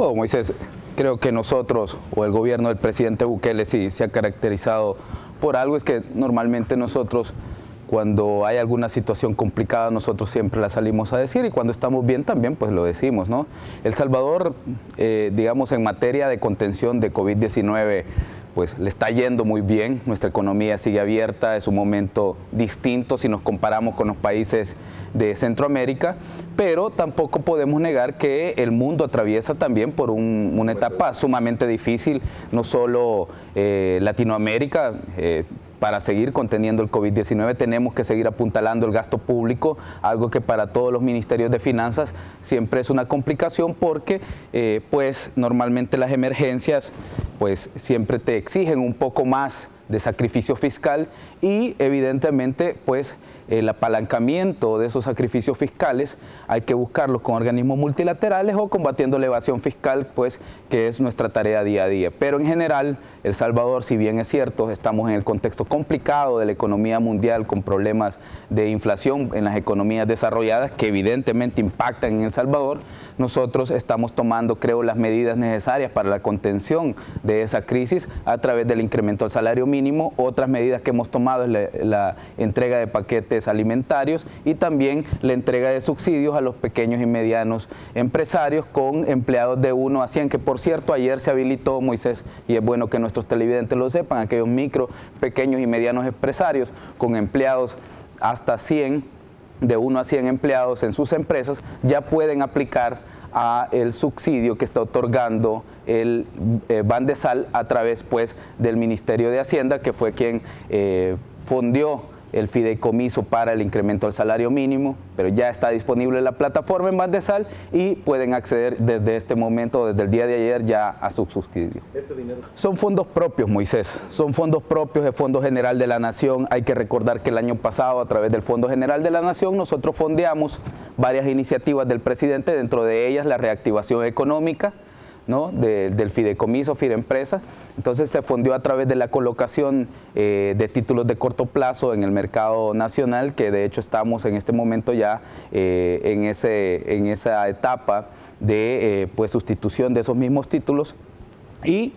Bueno, Moisés, creo que nosotros o el gobierno del presidente Bukele sí se ha caracterizado por algo, es que normalmente nosotros cuando hay alguna situación complicada nosotros siempre la salimos a decir, y cuando estamos bien también pues lo decimos, ¿no? El Salvador, digamos, en materia de contención de COVID-19, pues le está yendo muy bien, nuestra economía sigue abierta, es un momento distinto si nos comparamos con los países de Centroamérica, pero tampoco podemos negar que el mundo atraviesa también por una etapa sumamente difícil, no solo Latinoamérica. Para seguir conteniendo el COVID-19 tenemos que seguir apuntalando el gasto público, algo que para todos los ministerios de finanzas siempre es una complicación porque pues normalmente las emergencias pues siempre te exigen un poco más de sacrificio fiscal y evidentemente pues el apalancamiento de esos sacrificios fiscales hay que buscarlos con organismos multilaterales o combatiendo la evasión fiscal, pues que es nuestra tarea día a día. Pero en general, El Salvador, si bien es cierto, estamos en el contexto complicado de la economía mundial con problemas de inflación en las economías desarrolladas que evidentemente impactan en El Salvador, nosotros estamos tomando, creo, las medidas necesarias para la contención de esa crisis a través del incremento al salario mínimo. Otras medidas que hemos tomado es la entrega de paquetes alimentarios y también la entrega de subsidios a los pequeños y medianos empresarios con empleados de 1 a 100, que por cierto ayer se habilitó, Moisés, y es bueno que nuestros televidentes lo sepan, aquellos micro, pequeños y medianos empresarios con empleados hasta 100, de 1 a 100 empleados en sus empresas, ya pueden aplicar a el subsidio que está otorgando el Bandesal a través pues del Ministerio de Hacienda, que fue quien fondeó el fideicomiso para el incremento del salario mínimo, pero ya está disponible en la plataforma en Bandesal y pueden acceder desde este momento, desde el día de ayer, ya a su subsidio. ¿Este dinero? Son fondos propios, Moisés, son fondos propios del Fondo General de la Nación. Hay que recordar que el año pasado, a través del Fondo General de la Nación, nosotros fondeamos varias iniciativas del presidente, dentro de ellas la reactivación económica, ¿no? del fideicomiso FIREMPRESA. Entonces se fondeó a través de la colocación de títulos de corto plazo en el mercado nacional, que de hecho estamos en este momento ya en esa etapa de pues sustitución de esos mismos títulos. Y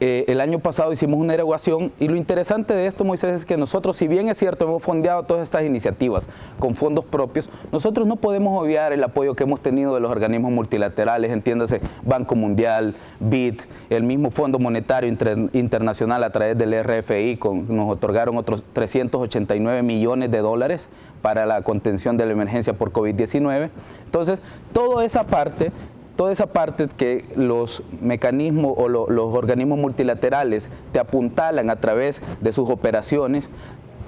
el año pasado hicimos una erogación, y lo interesante de esto, Moisés, es que nosotros, si bien es cierto, hemos fondeado todas estas iniciativas con fondos propios, nosotros no podemos obviar el apoyo que hemos tenido de los organismos multilaterales, entiéndase, Banco Mundial, BID, el mismo Fondo Monetario Internacional a través del RFI, nos otorgaron otros 389 millones de dólares para la contención de la emergencia por COVID-19. Entonces, toda esa parte que los mecanismos o los organismos multilaterales te apuntalan a través de sus operaciones,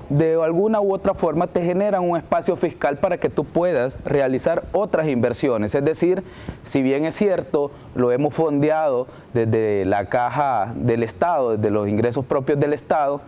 de alguna u otra forma te generan un espacio fiscal para que tú puedas realizar otras inversiones. Es decir, si bien es cierto, lo hemos fondeado desde la caja del Estado, desde los ingresos propios del Estado,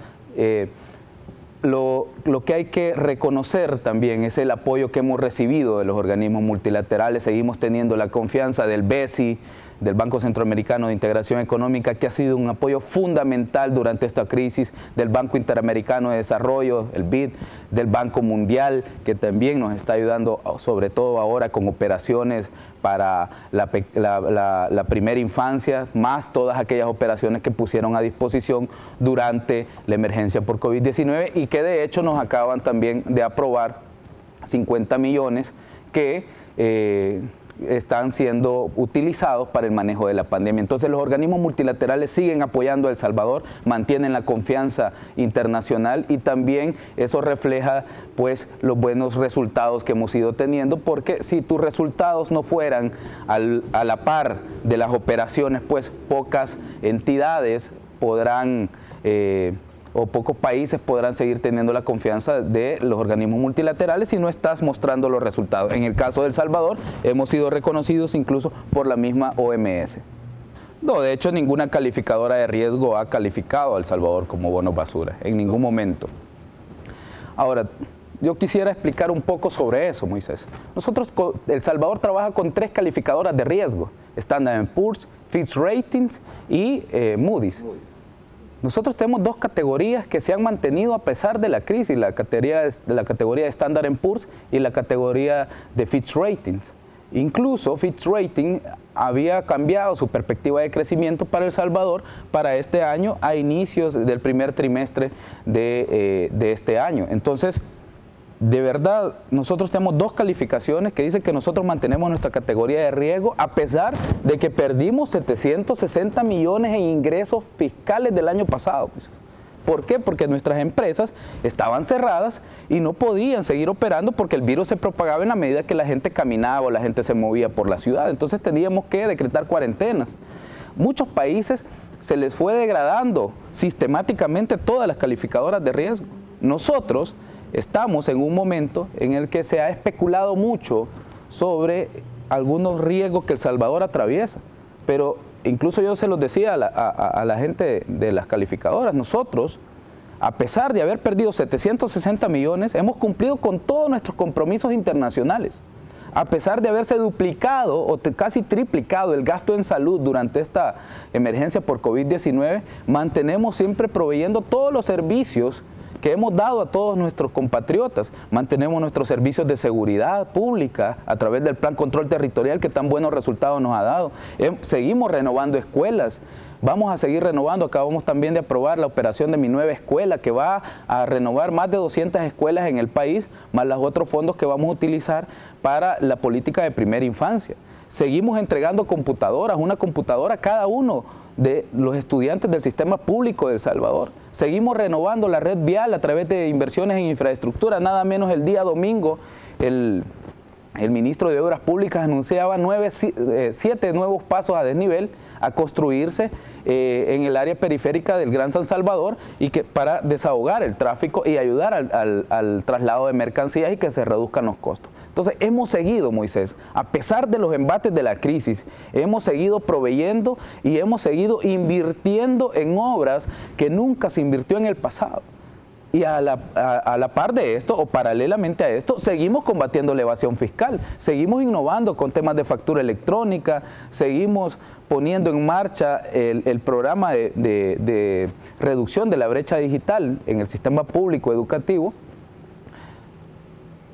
lo que hay que reconocer también es el apoyo que hemos recibido de los organismos multilaterales. Seguimos teniendo la confianza del BESI, del Banco Centroamericano de Integración Económica, que ha sido un apoyo fundamental durante esta crisis, del Banco Interamericano de Desarrollo, el BID, del Banco Mundial, que también nos está ayudando, sobre todo ahora con operaciones para la primera infancia, más todas aquellas operaciones que pusieron a disposición durante la emergencia por COVID-19 y que de hecho nos acaban también de aprobar 50 millones que están siendo utilizados para el manejo de la pandemia. Entonces los organismos multilaterales siguen apoyando a El Salvador, mantienen la confianza internacional y también eso refleja pues los buenos resultados que hemos ido teniendo, porque si tus resultados no fueran a la par de las operaciones, pues pocas entidades podrán o pocos países podrán seguir teniendo la confianza de los organismos multilaterales si no estás mostrando los resultados. En el caso de El Salvador, hemos sido reconocidos incluso por la misma OMS. No, de hecho, ninguna calificadora de riesgo ha calificado a El Salvador como bono basura, en ningún momento. Ahora, yo quisiera explicar un poco sobre eso, Moisés. Nosotros, El Salvador trabaja con 3 calificadoras de riesgo: Standard & Poor's, Fitch Ratings y Moody's. Nosotros tenemos 2 categorías que se han mantenido a pesar de la crisis, la categoría de Standard & Poor's y la categoría de Fitch Ratings. Incluso Fitch Rating había cambiado su perspectiva de crecimiento para El Salvador para este año a inicios del primer trimestre de este año. Entonces, de verdad, nosotros tenemos 2 calificaciones que dicen que nosotros mantenemos nuestra categoría de riesgo a pesar de que perdimos 760 millones en ingresos fiscales del año pasado. ¿Por qué? Porque nuestras empresas estaban cerradas y no podían seguir operando porque el virus se propagaba en la medida que la gente caminaba o la gente se movía por la ciudad. Entonces teníamos que decretar cuarentenas. Muchos países se les fue degradando sistemáticamente todas las calificadoras de riesgo. Nosotros estamos en un momento en el que se ha especulado mucho sobre algunos riesgos que El Salvador atraviesa, pero incluso yo se los decía a la gente de las calificadoras, nosotros, a pesar de haber perdido 760 millones, hemos cumplido con todos nuestros compromisos internacionales. A pesar de haberse duplicado o casi triplicado el gasto en salud durante esta emergencia por COVID-19, mantenemos siempre proveyendo todos los servicios que hemos dado a todos nuestros compatriotas. Mantenemos nuestros servicios de seguridad pública a través del Plan Control Territorial que tan buenos resultados nos ha dado. Seguimos renovando escuelas, vamos a seguir renovando. Acabamos también de aprobar la operación de Mi Nueva Escuela, que va a renovar más de 200 escuelas en el país, más los otros fondos que vamos a utilizar para la política de primera infancia. Seguimos entregando computadoras, una computadora a cada uno de los estudiantes del sistema público de El Salvador. Seguimos renovando la red vial a través de inversiones en infraestructura. Nada menos el día domingo, el ministro de Obras Públicas anunciaba 7 nuevos pasos a desnivel a construirse en el área periférica del Gran San Salvador y que para desahogar el tráfico y ayudar al traslado de mercancías y que se reduzcan los costos. Entonces hemos seguido, Moisés, a pesar de los embates de la crisis, hemos seguido proveyendo y hemos seguido invirtiendo en obras que nunca se invirtió en el pasado. Y a la par de esto, o paralelamente a esto, seguimos combatiendo la evasión fiscal, seguimos innovando con temas de factura electrónica, seguimos poniendo en marcha el programa de reducción de la brecha digital en el sistema público educativo.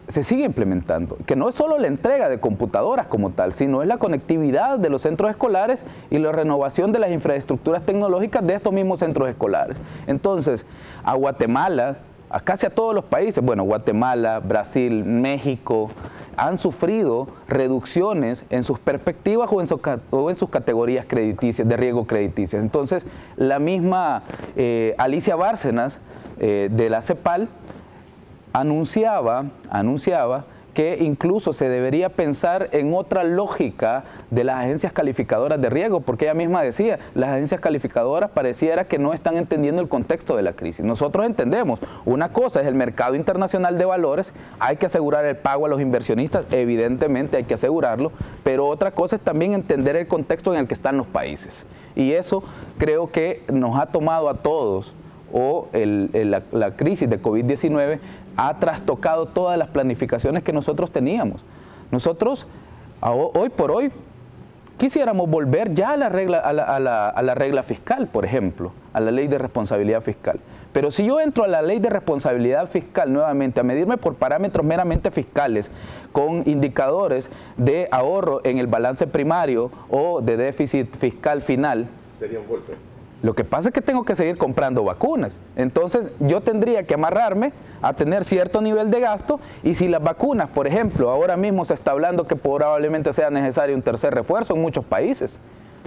Se sigue implementando, que no es solo la entrega de computadoras como tal, sino es la conectividad de los centros escolares y la renovación de las infraestructuras tecnológicas de estos mismos centros escolares. Entonces, a Guatemala, a casi a todos los países, bueno, Guatemala, Brasil, México, han sufrido reducciones en sus perspectivas o en sus categorías crediticias, de riesgo crediticias. Entonces, la misma Alicia Bárcenas de la CEPAL anunciaba que incluso se debería pensar en otra lógica de las agencias calificadoras de riesgo, porque ella misma decía, las agencias calificadoras pareciera que no están entendiendo el contexto de la crisis. Nosotros entendemos, una cosa es el mercado internacional de valores, hay que asegurar el pago a los inversionistas, evidentemente hay que asegurarlo, pero otra cosa es también entender el contexto en el que están los países. Y eso creo que nos ha tomado a todos, la crisis de COVID-19 ha trastocado todas las planificaciones que nosotros teníamos. Nosotros, hoy por hoy, quisiéramos volver ya a la regla fiscal, por ejemplo, a la ley de responsabilidad fiscal. Pero si yo entro a la ley de responsabilidad fiscal nuevamente, a medirme por parámetros meramente fiscales, con indicadores de ahorro en el balance primario o de déficit fiscal final, sería un golpe. Lo que pasa es que tengo que seguir comprando vacunas. Entonces yo tendría que amarrarme a tener cierto nivel de gasto y si las vacunas, por ejemplo, ahora mismo se está hablando que probablemente sea necesario un tercer refuerzo en muchos países.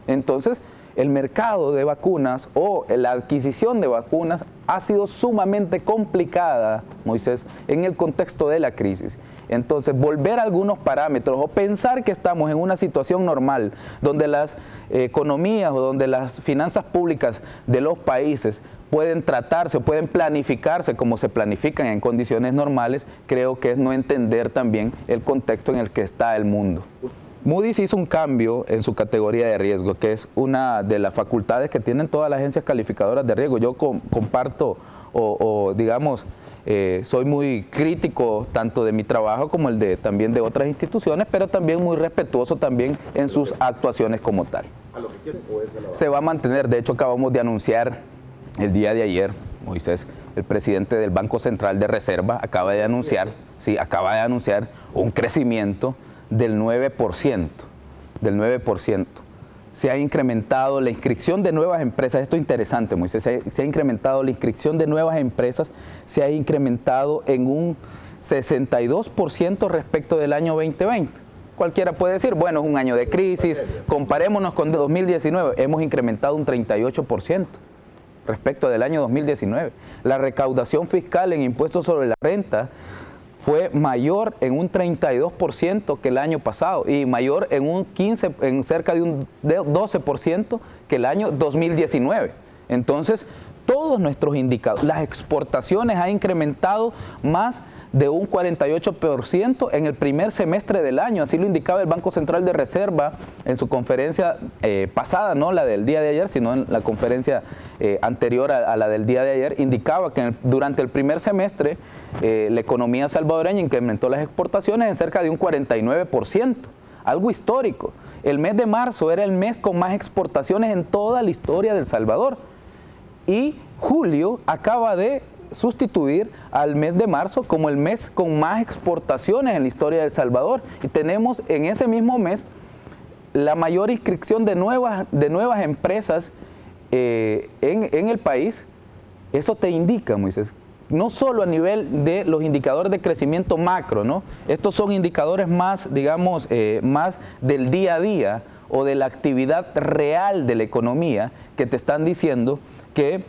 Entonces el mercado de vacunas o la adquisición de vacunas ha sido sumamente complicada, Moisés, en el contexto de la crisis. Entonces, volver a algunos parámetros o pensar que estamos en una situación normal, donde las economías o donde las finanzas públicas de los países pueden tratarse o pueden planificarse como se planifican en condiciones normales, creo que es no entender también el contexto en el que está el mundo. Moody's hizo un cambio en su categoría de riesgo, que es una de las facultades que tienen todas las agencias calificadoras de riesgo. Yo comparto digamos, soy muy crítico tanto de mi trabajo como el de también de otras instituciones, pero también muy respetuoso también en sus actuaciones como tal. Se va a mantener, de hecho acabamos de anunciar el día de ayer, Moisés, el presidente del Banco Central de Reserva acaba de anunciar un crecimiento del 9%, del 9%. Se ha incrementado la inscripción de nuevas empresas, esto es interesante, Moisés, se ha incrementado la inscripción de nuevas empresas, se ha incrementado en un 62% respecto del año 2020. Cualquiera puede decir, bueno, es un año de crisis, comparémonos con 2019, hemos incrementado un 38% respecto del año 2019. La recaudación fiscal en impuestos sobre la renta fue mayor en un 32% que el año pasado y mayor en un 15, en cerca de un 12% que el año 2019. Entonces, todos nuestros indicadores, las exportaciones han incrementado más de un 48% en el primer semestre del año, así lo indicaba el Banco Central de Reserva en su conferencia pasada, no la del día de ayer, sino en la conferencia anterior a la del día de ayer, indicaba que durante el primer semestre la economía salvadoreña incrementó las exportaciones en cerca de un 49%, algo histórico. El mes de marzo era el mes con más exportaciones en toda la historia de El Salvador y julio acaba de sustituir al mes de marzo como el mes con más exportaciones en la historia de El Salvador. Y tenemos en ese mismo mes la mayor inscripción de nuevas empresas en el país. Eso te indica, Moisés, no solo a nivel de los indicadores de crecimiento macro, ¿no? Estos son indicadores más, digamos, más del día a día o de la actividad real de la economía que te están diciendo que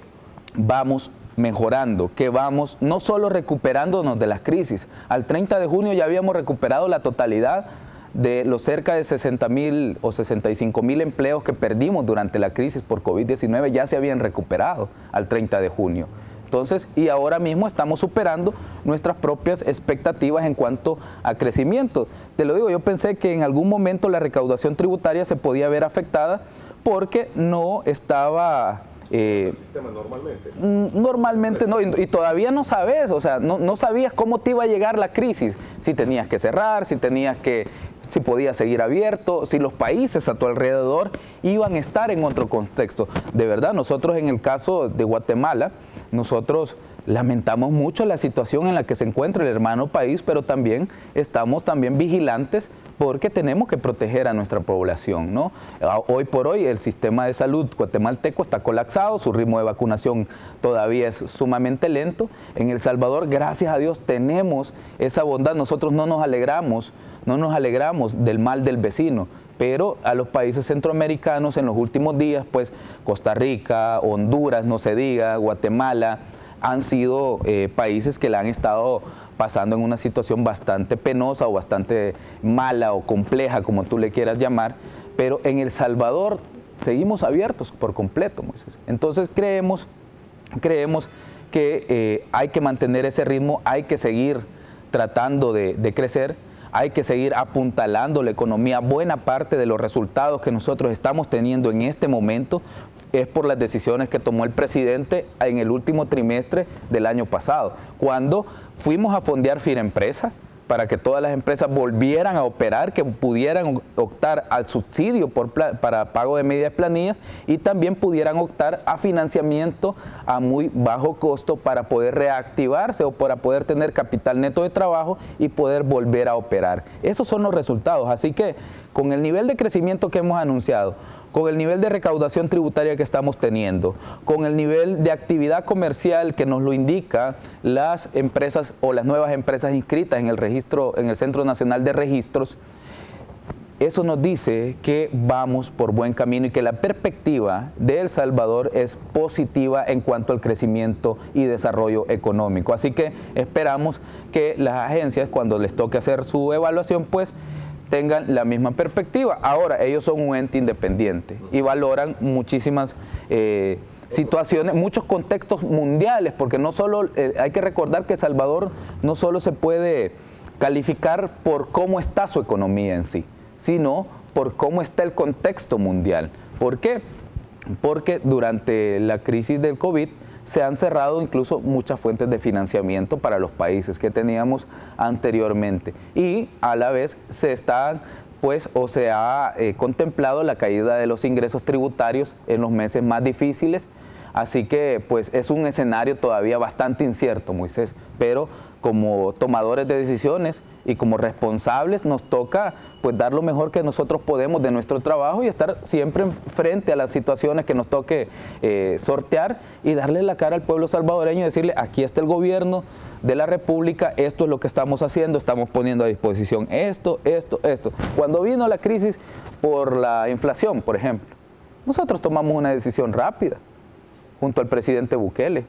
vamos mejorando, que vamos no solo recuperándonos de las crisis. Al 30 de junio ya habíamos recuperado la totalidad de los cerca de 60,000 o 65,000 empleos que perdimos durante la crisis por COVID-19, ya se habían recuperado al 30 de junio. Entonces, y ahora mismo estamos superando nuestras propias expectativas en cuanto a crecimiento. Te lo digo, yo pensé que en algún momento la recaudación tributaria se podía ver afectada porque no estaba... el sistema normalmente no, y todavía no sabes, o sea, no sabías cómo te iba a llegar la crisis, si tenías que cerrar, si podías seguir abierto, si los países a tu alrededor iban a estar en otro contexto. De verdad, nosotros en el caso de Guatemala, nosotros lamentamos mucho la situación en la que se encuentra el hermano país, pero también estamos vigilantes porque tenemos que proteger a nuestra población, ¿no? Hoy por hoy el sistema de salud guatemalteco está colapsado, su ritmo de vacunación todavía es sumamente lento. En El Salvador, gracias a Dios, tenemos esa bondad. Nosotros no nos alegramos del mal del vecino, pero a los países centroamericanos en los últimos días, pues Costa Rica, Honduras, no se diga, Guatemala, han sido países que la han estado pasando en una situación bastante penosa o bastante mala o compleja, como tú le quieras llamar, pero en El Salvador seguimos abiertos por completo, Moisés. Entonces creemos que hay que mantener ese ritmo, hay que seguir tratando de crecer, hay que seguir apuntalando la economía. Buena parte de los resultados que nosotros estamos teniendo en este momento es por las decisiones que tomó el presidente en el último trimestre del año pasado, cuando fuimos a fondear Firempresa para que todas las empresas volvieran a operar, que pudieran optar al subsidio para pago de medias planillas y también pudieran optar a financiamiento a muy bajo costo para poder reactivarse o para poder tener capital neto de trabajo y poder volver a operar. Esos son los resultados. Así que con el nivel de crecimiento que hemos anunciado, con el nivel de recaudación tributaria que estamos teniendo, con el nivel de actividad comercial que nos lo indica las empresas o las nuevas empresas inscritas en el registro, en el Centro Nacional de Registros, eso nos dice que vamos por buen camino y que la perspectiva de El Salvador es positiva en cuanto al crecimiento y desarrollo económico. Así que esperamos que las agencias, cuando les toque hacer su evaluación, pues tengan la misma perspectiva. Ahora, ellos son un ente independiente y valoran muchísimas situaciones, muchos contextos mundiales, porque no solo, hay que recordar que El Salvador no solo se puede calificar por cómo está su economía en sí, sino por cómo está el contexto mundial. ¿Por qué? Porque durante la crisis del COVID se han cerrado incluso muchas fuentes de financiamiento para los países que teníamos anteriormente y a la vez se ha contemplado la caída de los ingresos tributarios en los meses más difíciles. Así que pues es un escenario todavía bastante incierto, Moisés, pero como tomadores de decisiones y como responsables nos toca pues dar lo mejor que nosotros podemos de nuestro trabajo y estar siempre frente a las situaciones que nos toque sortear y darle la cara al pueblo salvadoreño y decirle, aquí está el gobierno de la República, esto es lo que estamos haciendo, estamos poniendo a disposición esto. Cuando vino la crisis por la inflación, por ejemplo, nosotros tomamos una decisión rápida junto al presidente Bukele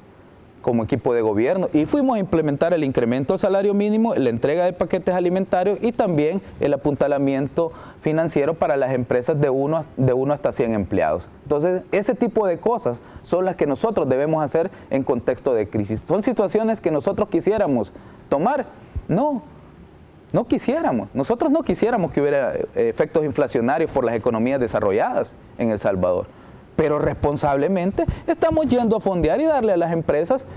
como equipo de gobierno y fuimos a implementar el incremento del salario mínimo, la entrega de paquetes alimentarios y también el apuntalamiento financiero para las empresas de 1 hasta 100 empleados. Entonces, ese tipo de cosas son las que nosotros debemos hacer en contexto de crisis. ¿Son situaciones que nosotros quisiéramos tomar? No quisiéramos. Nosotros no quisiéramos que hubiera efectos inflacionarios por las economías desarrolladas en El Salvador. Pero responsablemente estamos yendo a fondear y darle a las empresas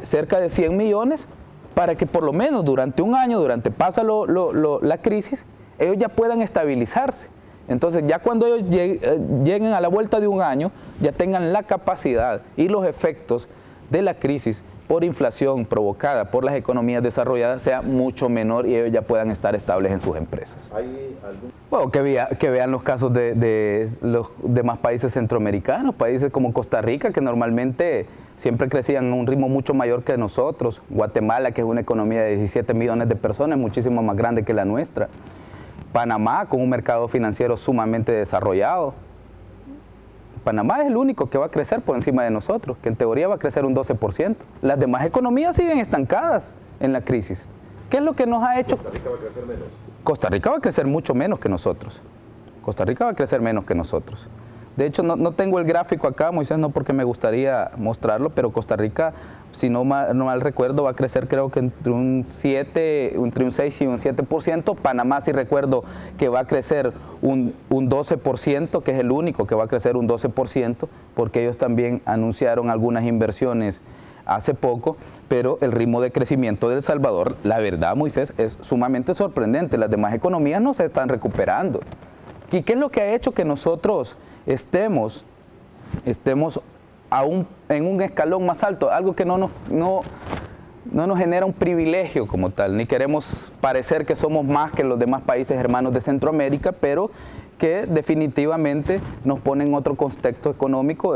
cerca de 100 millones para que por lo menos durante un año, durante pasa la crisis, ellos ya puedan estabilizarse. Entonces ya cuando ellos lleguen a la vuelta de un año, ya tengan la capacidad y los efectos de la crisis por inflación provocada por las economías desarrolladas sea mucho menor y ellos ya puedan estar estables en sus empresas. ¿Hay algún... Bueno, que vean los casos de los demás países centroamericanos, países como Costa Rica, que normalmente siempre crecían a un ritmo mucho mayor que nosotros. Guatemala, que es una economía de 17 millones de personas, muchísimo más grande que la nuestra. Panamá, con un mercado financiero sumamente desarrollado. Panamá es el único que va a crecer por encima de nosotros, que en teoría va a crecer un 12%. Las demás economías siguen estancadas en la crisis. ¿Qué es lo que nos ha hecho? ¿Costa Rica va a crecer menos? Costa Rica va a crecer mucho menos que nosotros. Costa Rica va a crecer menos que nosotros. De hecho, no tengo el gráfico acá, Moisés, no porque me gustaría mostrarlo, pero Costa Rica, si no mal recuerdo, va a crecer creo que entre un 6 y un 7%. Panamá, si recuerdo, que va a crecer un 12%, que es el único que va a crecer un 12%, porque ellos también anunciaron algunas inversiones hace poco, pero el ritmo de crecimiento de El Salvador, la verdad, Moisés, es sumamente sorprendente. Las demás economías no se están recuperando. ¿Y qué es lo que ha hecho que nosotros estemos aún en un escalón más alto? Algo que no nos genera un privilegio como tal, ni queremos parecer que somos más que los demás países hermanos de Centroamérica, pero que definitivamente nos pone en otro contexto económico.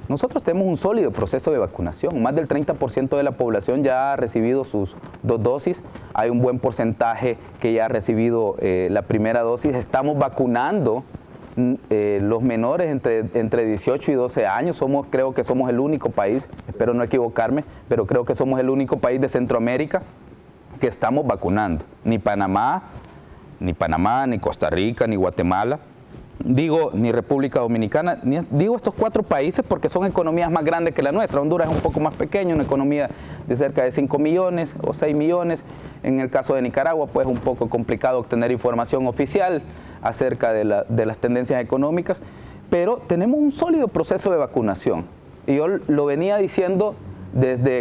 Nosotros tenemos un sólido proceso de vacunación. Más del 30% de la población ya ha recibido sus 2 dosis. Hay un buen porcentaje que ya ha recibido la primera dosis. Estamos vacunando los menores entre 18 y 12 años. Creo que somos el único país, espero no equivocarme, pero creo que somos el único país de Centroamérica que estamos vacunando. Ni Panamá, ni Costa Rica, ni Guatemala. Ni República Dominicana, digo estos 4 países porque son economías más grandes que la nuestra. Honduras es un poco más pequeño, una economía de cerca de 5 millones o 6 millones. En el caso de Nicaragua, pues es un poco complicado obtener información oficial acerca de las tendencias económicas, pero tenemos un sólido proceso de vacunación. Y yo lo venía diciendo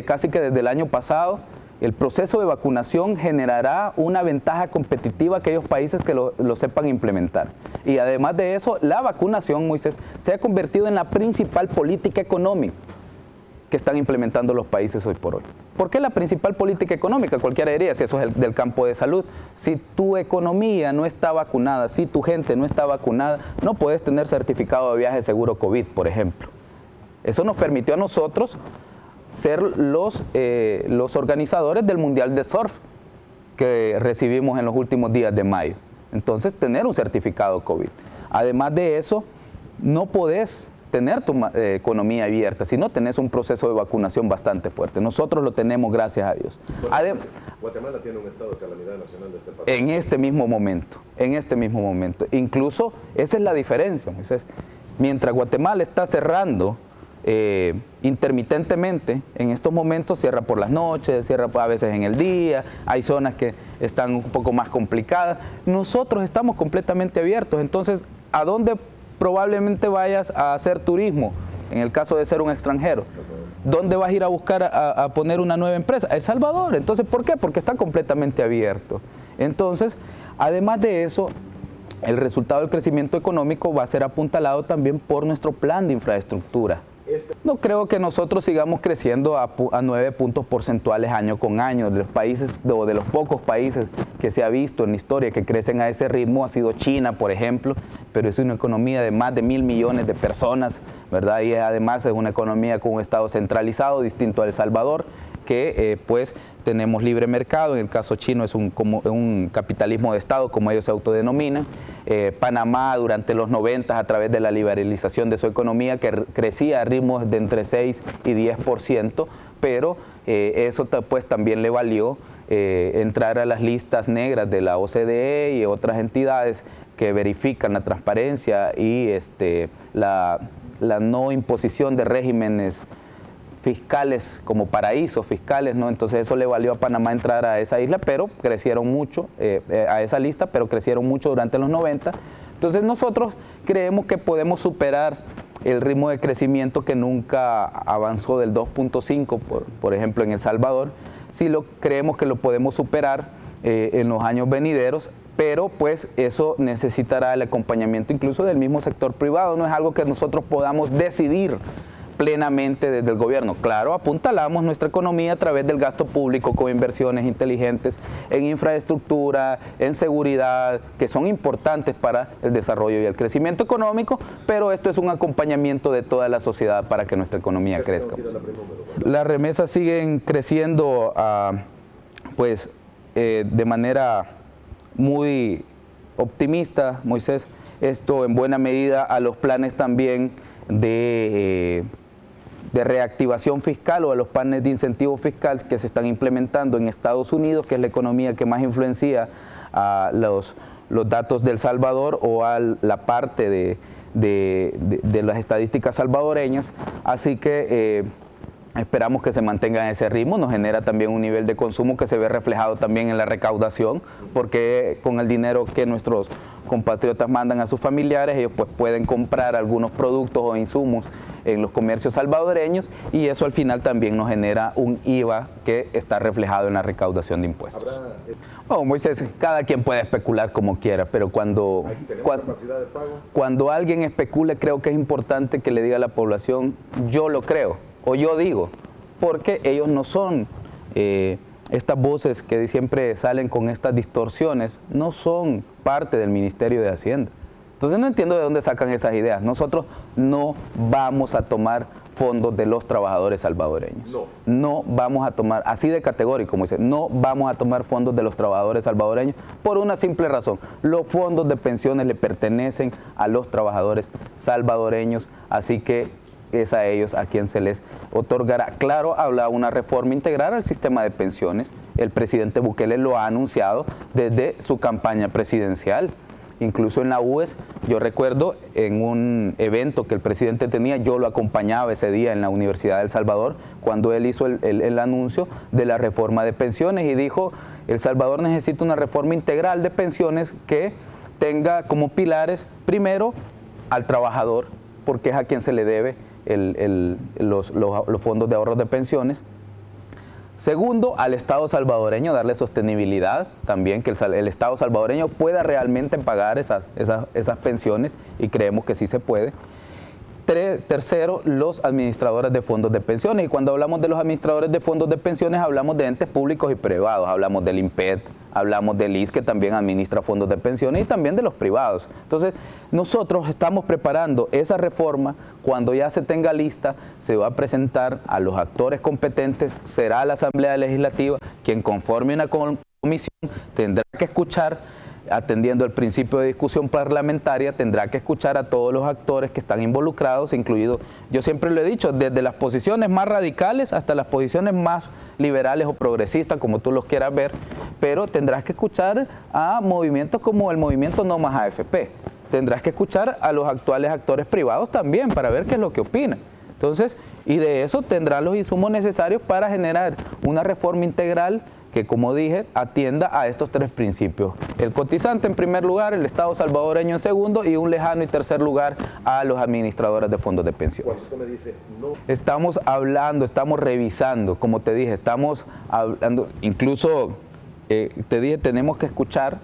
casi que desde el año pasado. El proceso de vacunación generará una ventaja competitiva a aquellos países que lo sepan implementar. Y además de eso, la vacunación, Moisés, se ha convertido en la principal política económica que están implementando los países hoy por hoy. ¿Por qué la principal política económica? Cualquiera diría, si eso es del campo de salud. Si tu economía no está vacunada, si tu gente no está vacunada, no puedes tener certificado de viaje seguro COVID, por ejemplo. Eso nos permitió a nosotros ser los organizadores del Mundial de Surf que recibimos en los últimos días de mayo. Entonces, tener un certificado COVID. Además de eso, no podés tener tu economía abierta si no tenés un proceso de vacunación bastante fuerte. Nosotros lo tenemos, gracias a Dios. Guatemala tiene un estado de calamidad nacional de este país. En este mismo momento. Incluso, esa es la diferencia, Moisés. Mientras Guatemala está cerrando intermitentemente, en estos momentos cierra por las noches, cierra a veces en el día, hay zonas que están un poco más complicadas. Nosotros estamos completamente abiertos. Entonces, ¿a dónde probablemente vayas a hacer turismo? En el caso de ser un extranjero, ¿dónde vas a ir a buscar a poner una nueva empresa? El Salvador. Entonces, ¿por qué? Porque está completamente abierto. Entonces, además de eso, el resultado del crecimiento económico va a ser apuntalado también por nuestro plan de infraestructura. No creo que nosotros sigamos creciendo a 9 puntos porcentuales año con año. De los países, o de los pocos países que se ha visto en la historia que crecen a ese ritmo ha sido China, por ejemplo, pero es una economía de más de 1.000 millones de personas, ¿verdad? Y además es una economía con un Estado centralizado, distinto a El Salvador, que pues tenemos libre mercado. En el caso chino es un capitalismo de Estado, como ellos se autodenominan. Panamá durante los 90 a través de la liberalización de su economía, que crecía a ritmos de entre 6 y 10%, pero eso pues también le valió entrar a las listas negras de la OCDE y otras entidades que verifican la transparencia y la no imposición de regímenes fiscales como paraísos fiscales, ¿no? Entonces eso le valió a Panamá entrar a esa isla, pero crecieron mucho, a esa lista, pero crecieron mucho durante los 90. Entonces nosotros creemos que podemos superar el ritmo de crecimiento que nunca avanzó del 2.5, por ejemplo, en El Salvador. Sí creemos que lo podemos superar en los años venideros, pero pues eso necesitará el acompañamiento incluso del mismo sector privado. No es algo que nosotros podamos decidir plenamente desde el gobierno. Claro, apuntalamos nuestra economía a través del gasto público con inversiones inteligentes en infraestructura, en seguridad, que son importantes para el desarrollo y el crecimiento económico, pero esto es un acompañamiento de toda la sociedad para que nuestra economía crezca. Las remesas siguen creciendo pues de manera muy optimista, Moisés. Esto en buena medida a los planes también de reactivación fiscal o a los planes de incentivo fiscal que se están implementando en Estados Unidos, que es la economía que más influencia a los datos de El Salvador o a la parte de las estadísticas salvadoreñas. Así que esperamos que se mantenga en ese ritmo. Nos genera también un nivel de consumo que se ve reflejado también en la recaudación, porque con el dinero que nuestros compatriotas mandan a sus familiares, ellos pues pueden comprar algunos productos o insumos en los comercios salvadoreños, y eso al final también nos genera un IVA que está reflejado en la recaudación de impuestos. Oh, Moisés, cada quien puede especular como quiera, pero cuando alguien especule, creo que es importante que le diga a la población: yo lo creo, o yo digo, porque ellos no son estas voces que siempre salen con estas distorsiones, no son parte del Ministerio de Hacienda. Entonces no entiendo de dónde sacan esas ideas. Nosotros no vamos a tomar fondos de los trabajadores salvadoreños. No vamos a tomar, así de categórico, como dice, no vamos a tomar fondos de los trabajadores salvadoreños por una simple razón. Los fondos de pensiones le pertenecen a los trabajadores salvadoreños, así que es a ellos a quien se les otorgará. Claro, habla una reforma integral al sistema de pensiones. El presidente Bukele lo ha anunciado desde su campaña presidencial. Incluso en la UES, yo recuerdo en un evento que el presidente tenía, yo lo acompañaba ese día en la Universidad de El Salvador, cuando él hizo el anuncio de la reforma de pensiones y dijo: El Salvador necesita una reforma integral de pensiones que tenga como pilares, primero, al trabajador, porque es a quien se le debe los fondos de ahorros de pensiones. Segundo, al Estado salvadoreño, darle sostenibilidad también, que el Estado salvadoreño pueda realmente pagar esas pensiones, y creemos que sí se puede. Tercero, los administradores de fondos de pensiones. Y cuando hablamos de los administradores de fondos de pensiones, hablamos de entes públicos y privados. Hablamos del INPED, hablamos del IS, que también administra fondos de pensiones, y también de los privados. Entonces, nosotros estamos preparando esa reforma. Cuando ya se tenga lista, se va a presentar a los actores competentes. Será la Asamblea Legislativa quien conforme una comisión, tendrá que escuchar, atendiendo el principio de discusión parlamentaria, tendrá que escuchar a todos los actores que están involucrados, incluido, yo siempre lo he dicho, desde las posiciones más radicales hasta las posiciones más liberales o progresistas, como tú los quieras ver, pero tendrás que escuchar a movimientos como el movimiento No Más AFP, tendrás que escuchar a los actuales actores privados también para ver qué es lo que opinan. Entonces, y de eso tendrás los insumos necesarios para generar una reforma integral que, como dije, atienda a estos tres principios. El cotizante en primer lugar, el Estado salvadoreño en segundo, y un lejano y tercer lugar a los administradores de fondos de pensiones. Cuando usted me dice no, estamos hablando, estamos revisando, como te dije, estamos hablando, incluso te dije, tenemos que escuchar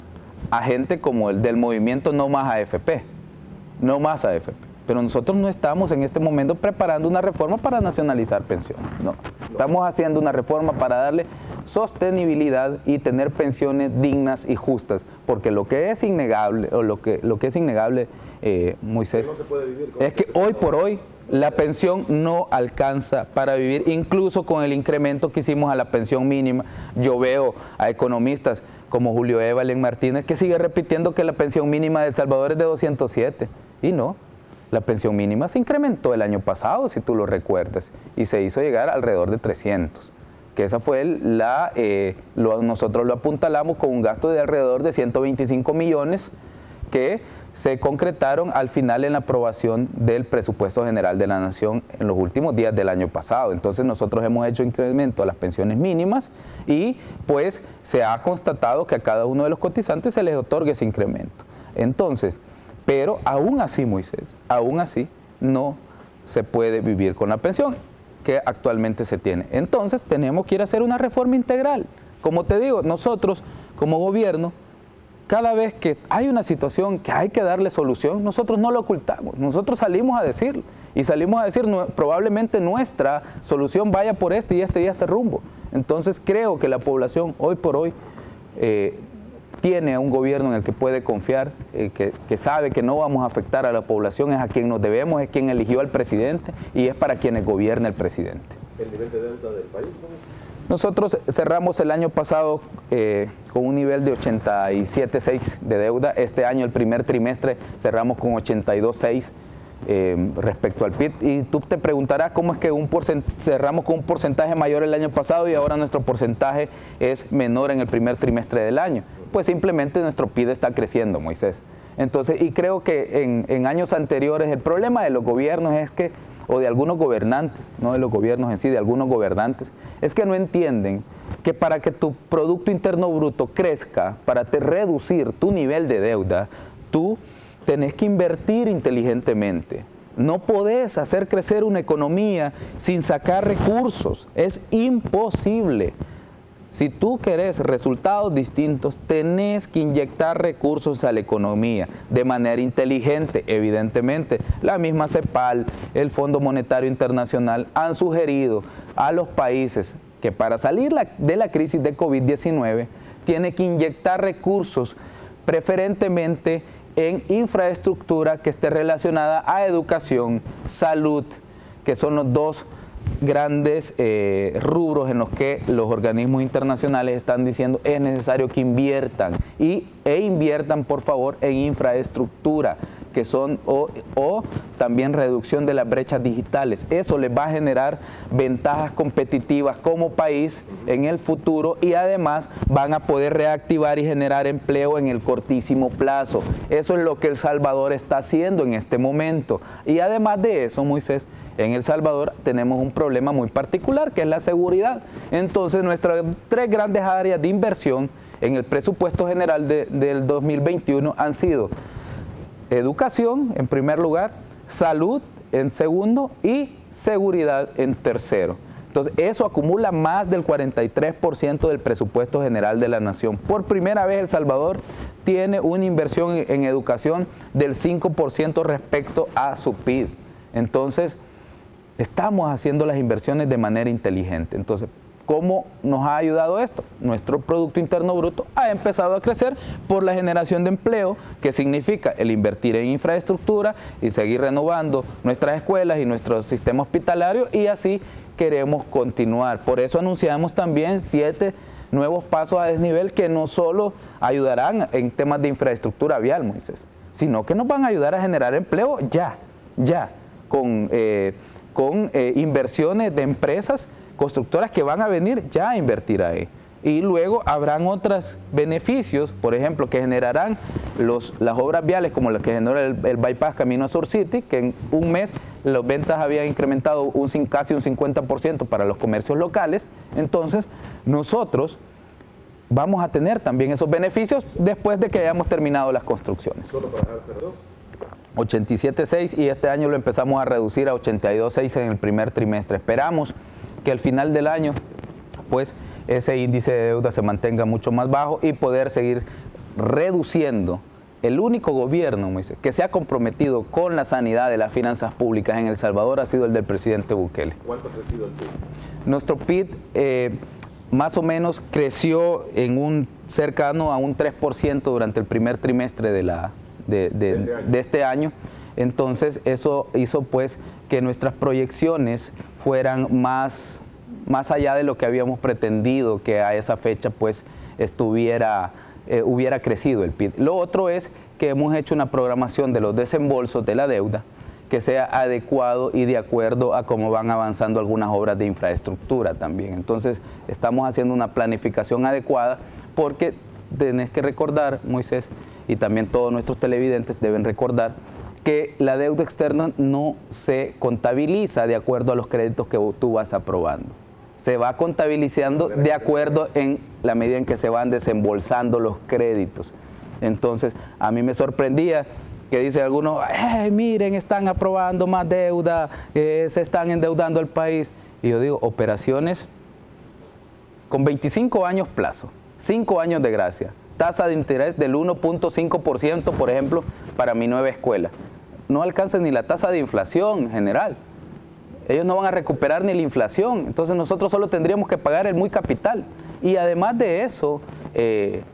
a gente como el del movimiento No Más AFP, No Más AFP. pero nosotros no estamos en este momento preparando una reforma para nacionalizar pensiones, no. Estamos haciendo una reforma para darle sostenibilidad y tener pensiones dignas y justas, porque lo que es innegable, Moisés, no se puede vivir con es que hoy por hoy la pensión no alcanza para vivir, incluso con el incremento que hicimos a la pensión mínima. Yo veo a economistas como Julio Evalén Martínez que sigue repitiendo que la pensión mínima de El Salvador es de 207, y no. La pensión mínima se incrementó el año pasado, si tú lo recuerdas, y se hizo llegar alrededor de 300, que esa fue nosotros lo apuntalamos con un gasto de alrededor de 125 millones que se concretaron al final en la aprobación del presupuesto general de la Nación en los últimos días del año pasado. Entonces nosotros hemos hecho incremento a las pensiones mínimas y pues se ha constatado que a cada uno de los cotizantes se les otorga ese incremento. Entonces, pero aún así, Moisés, aún así no se puede vivir con la pensión que actualmente se tiene. Entonces tenemos que ir a hacer una reforma integral. Como te digo, nosotros como gobierno, cada vez que hay una situación que hay que darle solución, nosotros no lo ocultamos, nosotros salimos a decirlo. Y salimos a decir, probablemente nuestra solución vaya por este y este rumbo. Entonces creo que la población hoy por hoy tiene a un gobierno en el que puede confiar, que sabe que no vamos a afectar a la población, es a quien nos debemos, es quien eligió al presidente y es para quienes gobierna el presidente. ¿El nivel de deuda del país, cómo es? Nosotros cerramos el año pasado con un nivel de 87.6 de deuda. Este año, el primer trimestre, cerramos con 82.6 respecto al PIB. Y tú te preguntarás cómo es que cerramos con un porcentaje mayor el año pasado y ahora nuestro porcentaje es menor en el primer trimestre del año. Pues simplemente nuestro PIB está creciendo, Moisés. Entonces, y creo que en años anteriores el problema de los gobiernos es que, o de algunos gobernantes, no de los gobiernos en sí, de algunos gobernantes, es que no entienden que para que tu Producto Interno Bruto crezca, para reducir tu nivel de deuda, tú tenés que invertir inteligentemente. No podés hacer crecer una economía sin sacar recursos, es imposible. Si tú querés resultados distintos, tenés que inyectar recursos a la economía de manera inteligente, evidentemente. La misma CEPAL, el Fondo Monetario Internacional han sugerido a los países que para salir de la crisis de COVID-19 tiene que inyectar recursos preferentemente en infraestructura que esté relacionada a educación, salud, que son los dos grandes rubros en los que los organismos internacionales están diciendo es necesario que inviertan e inviertan por favor en infraestructura, que son o también reducción de las brechas digitales. Eso les va a generar ventajas competitivas como país en el futuro y además van a poder reactivar y generar empleo en el cortísimo plazo. Eso es lo que El Salvador está haciendo en este momento. Y además de eso, Moisés, en El Salvador tenemos un problema muy particular que es la seguridad. Entonces nuestras tres grandes áreas de inversión en el presupuesto general del 2021 han sido educación en primer lugar, salud en segundo y seguridad en tercero. Entonces eso acumula más del 43% del presupuesto general de la nación. Por primera vez El Salvador tiene una inversión en educación del 5% respecto a su PIB. Entonces estamos haciendo las inversiones de manera inteligente. Entonces, ¿cómo nos ha ayudado esto? Nuestro Producto Interno Bruto ha empezado a crecer por la generación de empleo, que significa el invertir en infraestructura y seguir renovando nuestras escuelas y nuestro sistema hospitalario, y así queremos continuar. Por eso anunciamos también 7 nuevos pasos a desnivel que no solo ayudarán en temas de infraestructura vial, Moisés, sino que nos van a ayudar a generar empleo ya, con inversiones de empresas constructoras que van a venir ya a invertir ahí. Y luego habrán otros beneficios, por ejemplo, que generarán las obras viales como las que generó el bypass Camino a Sur City, que en un mes las ventas habían incrementado casi un 50% para los comercios locales. Entonces, nosotros vamos a tener también esos beneficios después de que hayamos terminado las construcciones. ¿Solo para hacer dos? 87.6 y este año lo empezamos a reducir a 82.6 en el primer trimestre. Esperamos que al final del año pues ese índice de deuda se mantenga mucho más bajo y poder seguir reduciendo el único gobierno, Moisés, que se ha comprometido con la sanidad de las finanzas públicas en El Salvador ha sido el del presidente Bukele. ¿Cuánto ha crecido el PIB? Nuestro PIB más o menos creció en un cercano a un 3% durante el primer trimestre de este año. Entonces eso hizo pues que nuestras proyecciones fueran más allá de lo que habíamos pretendido que a esa fecha pues hubiera crecido el PIB. Lo otro es que hemos hecho una programación de los desembolsos de la deuda que sea adecuado y de acuerdo a cómo van avanzando algunas obras de infraestructura también. Entonces estamos haciendo una planificación adecuada porque tenés que recordar, Moisés, y también todos nuestros televidentes deben recordar que la deuda externa no se contabiliza de acuerdo a los créditos que tú vas aprobando. Se va contabilizando de acuerdo en la medida en que se van desembolsando los créditos. Entonces, a mí me sorprendía que dice algunos, miren, están aprobando más deuda, se están endeudando el país. Y yo digo, operaciones con 25 años plazo, 5 años de gracia, tasa de interés del 1.5%, por ejemplo, para mi nueva escuela. No alcanza ni la tasa de inflación general. Ellos no van a recuperar ni la inflación, entonces nosotros solo tendríamos que pagar el muy capital. Y además de eso,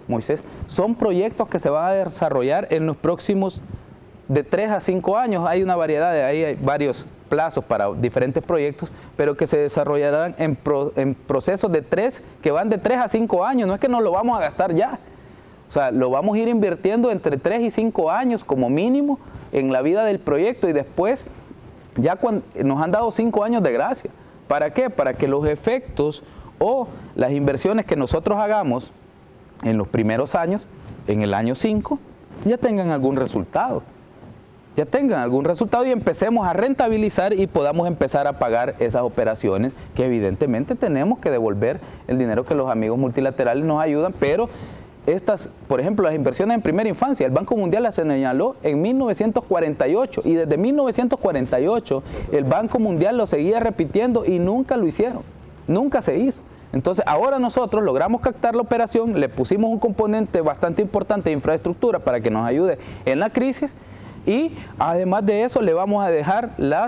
Moisés, son proyectos que se van a desarrollar en los próximos de 3 a 5 años. Hay una variedad, ahí hay varios plazos para diferentes proyectos, pero que se desarrollarán en procesos que van de 3 a 5 años. No es que nos lo vamos a gastar ya. O sea, lo vamos a ir invirtiendo entre 3 y 5 años como mínimo en la vida del proyecto y después ya nos han dado 5 años de gracia. ¿Para qué? Para que los efectos o las inversiones que nosotros hagamos en los primeros años, en el año 5, ya tengan algún resultado. Ya tengan algún resultado y empecemos a rentabilizar y podamos empezar a pagar esas operaciones que evidentemente tenemos que devolver el dinero que los amigos multilaterales nos ayudan, pero estas, por ejemplo, las inversiones en primera infancia, el Banco Mundial las señaló en 1948 y desde 1948 el Banco Mundial lo seguía repitiendo y nunca lo hicieron, nunca se hizo. Entonces ahora nosotros logramos captar la operación, le pusimos un componente bastante importante de infraestructura para que nos ayude en la crisis y además de eso le vamos a dejar la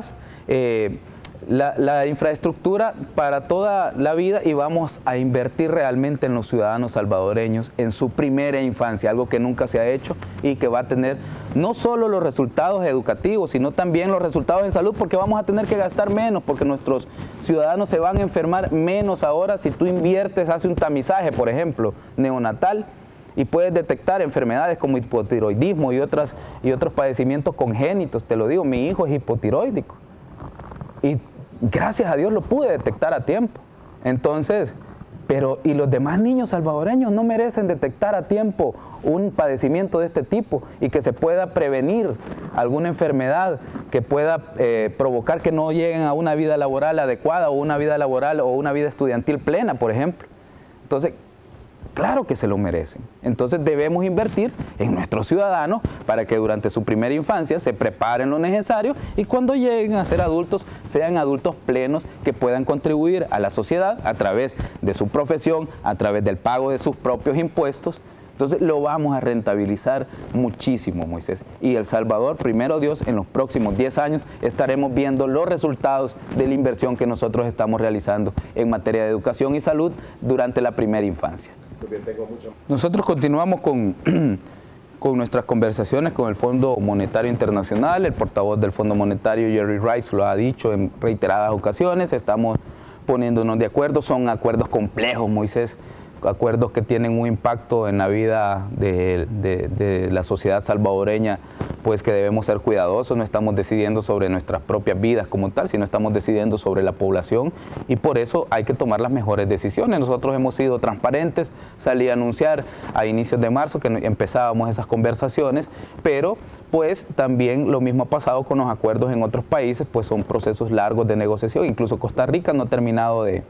infraestructura para toda la vida y vamos a invertir realmente en los ciudadanos salvadoreños en su primera infancia, algo que nunca se ha hecho y que va a tener no solo los resultados educativos, sino también los resultados en salud, porque vamos a tener que gastar menos, porque nuestros ciudadanos se van a enfermar menos ahora si tú inviertes, haces un tamizaje, por ejemplo, neonatal, y puedes detectar enfermedades como hipotiroidismo y otros padecimientos congénitos. Te lo digo, mi hijo es hipotiroídico y gracias a Dios lo pude detectar a tiempo. Entonces, y los demás niños salvadoreños no merecen detectar a tiempo un padecimiento de este tipo y que se pueda prevenir alguna enfermedad que pueda provocar que no lleguen a una vida laboral adecuada o una vida laboral o una vida estudiantil plena, por ejemplo. Entonces, claro que se lo merecen. Entonces debemos invertir en nuestros ciudadanos para que durante su primera infancia se preparen lo necesario y cuando lleguen a ser adultos, sean adultos plenos que puedan contribuir a la sociedad a través de su profesión, a través del pago de sus propios impuestos. Entonces lo vamos a rentabilizar muchísimo, Moisés. Y El Salvador, primero Dios, en los próximos 10 años estaremos viendo los resultados de la inversión que nosotros estamos realizando en materia de educación y salud durante la primera infancia. Nosotros continuamos con nuestras conversaciones con el Fondo Monetario Internacional. El portavoz del Fondo Monetario, Jerry Rice, lo ha dicho en reiteradas ocasiones. Estamos poniéndonos de acuerdo. Son acuerdos complejos, Moisés, acuerdos que tienen un impacto en la vida de la sociedad salvadoreña, pues que debemos ser cuidadosos. No estamos decidiendo sobre nuestras propias vidas como tal, sino estamos decidiendo sobre la población y por eso hay que tomar las mejores decisiones. Nosotros hemos sido transparentes, salí a anunciar a inicios de marzo que empezábamos esas conversaciones, pero pues también lo mismo ha pasado con los acuerdos en otros países, pues son procesos largos de negociación. Incluso Costa Rica no ha terminado de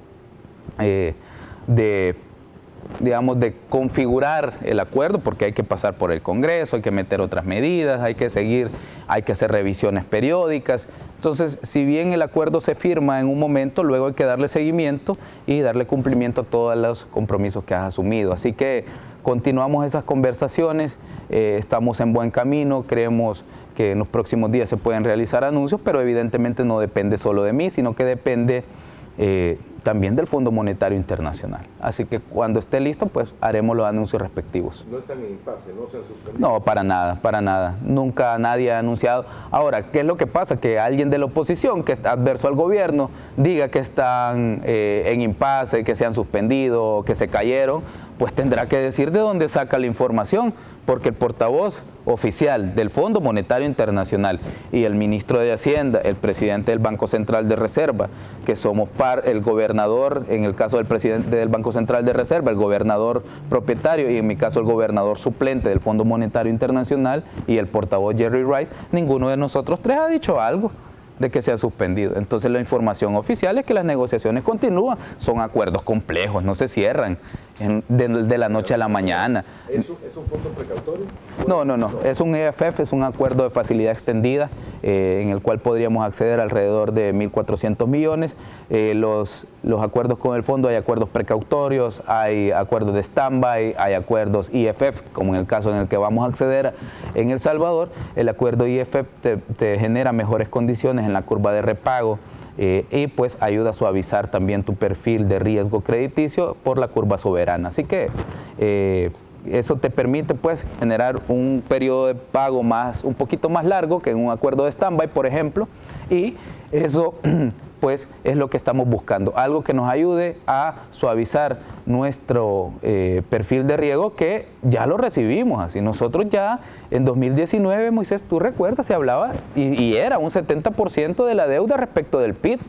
configurar el acuerdo porque hay que pasar por el Congreso, hay que meter otras medidas, hay que hacer revisiones periódicas. Entonces, si bien el acuerdo se firma en un momento, luego hay que darle seguimiento y darle cumplimiento a todos los compromisos que has asumido. Así que, continuamos esas conversaciones, estamos en buen camino, creemos que en los próximos días se pueden realizar anuncios, pero evidentemente no depende solo de mí, sino que depende también del Fondo Monetario Internacional. Así que cuando esté listo, pues haremos los anuncios respectivos. ¿No están en impasse? ¿No se han suspendido? No, para nada, para nada. Nunca nadie ha anunciado. Ahora, ¿qué es lo que pasa? Que alguien de la oposición que está adverso al gobierno diga que están en impasse, que se han suspendido, que se cayeron, pues tendrá que decir de dónde saca la información, porque el portavoz oficial del Fondo Monetario Internacional y el ministro de Hacienda, el presidente del Banco Central de Reserva, que somos el gobernador, en el caso del presidente del Banco Central de Reserva, el gobernador propietario y en mi caso el gobernador suplente del Fondo Monetario Internacional y el portavoz Jerry Rice, ninguno de nosotros tres ha dicho algo de que se ha suspendido. Entonces la información oficial es que las negociaciones continúan, son acuerdos complejos, no se cierran de la noche a la mañana. ¿Es un fondo precautorio? No, es un EFF, es un acuerdo de facilidad extendida en el cual podríamos acceder alrededor de 1.400 millones. Los acuerdos con el fondo, hay acuerdos precautorios, hay acuerdos de stand-by, hay acuerdos IFF, como en el caso en el que vamos a acceder en El Salvador. El acuerdo IFF te genera mejores condiciones en la curva de repago, y pues ayuda a suavizar también tu perfil de riesgo crediticio por la curva soberana. Así que eso te permite pues generar un periodo de pago un poquito más largo que en un acuerdo de stand-by, por ejemplo, y eso pues es lo que estamos buscando, algo que nos ayude a suavizar nuestro perfil de riesgo, que ya lo recibimos así. Nosotros ya en 2019, Moisés, tú recuerdas, se hablaba y era un 70% de la deuda respecto del PIB.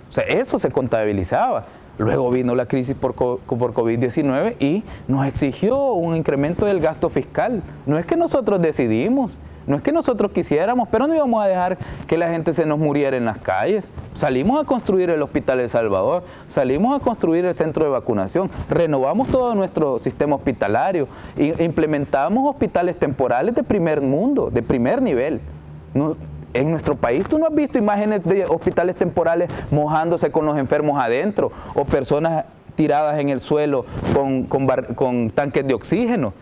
O sea, eso se contabilizaba. Luego vino la crisis por COVID-19 y nos exigió un incremento del gasto fiscal. No es que nosotros decidimos, no es que nosotros quisiéramos, pero no íbamos a dejar que la gente se nos muriera en las calles. Salimos a construir el Hospital El Salvador, salimos a construir el centro de vacunación, renovamos todo nuestro sistema hospitalario e implementamos hospitales temporales de primer mundo, de primer nivel. En nuestro país, ¿tú no has visto imágenes de hospitales temporales mojándose con los enfermos adentro o personas tiradas en el suelo con tanques de oxígeno?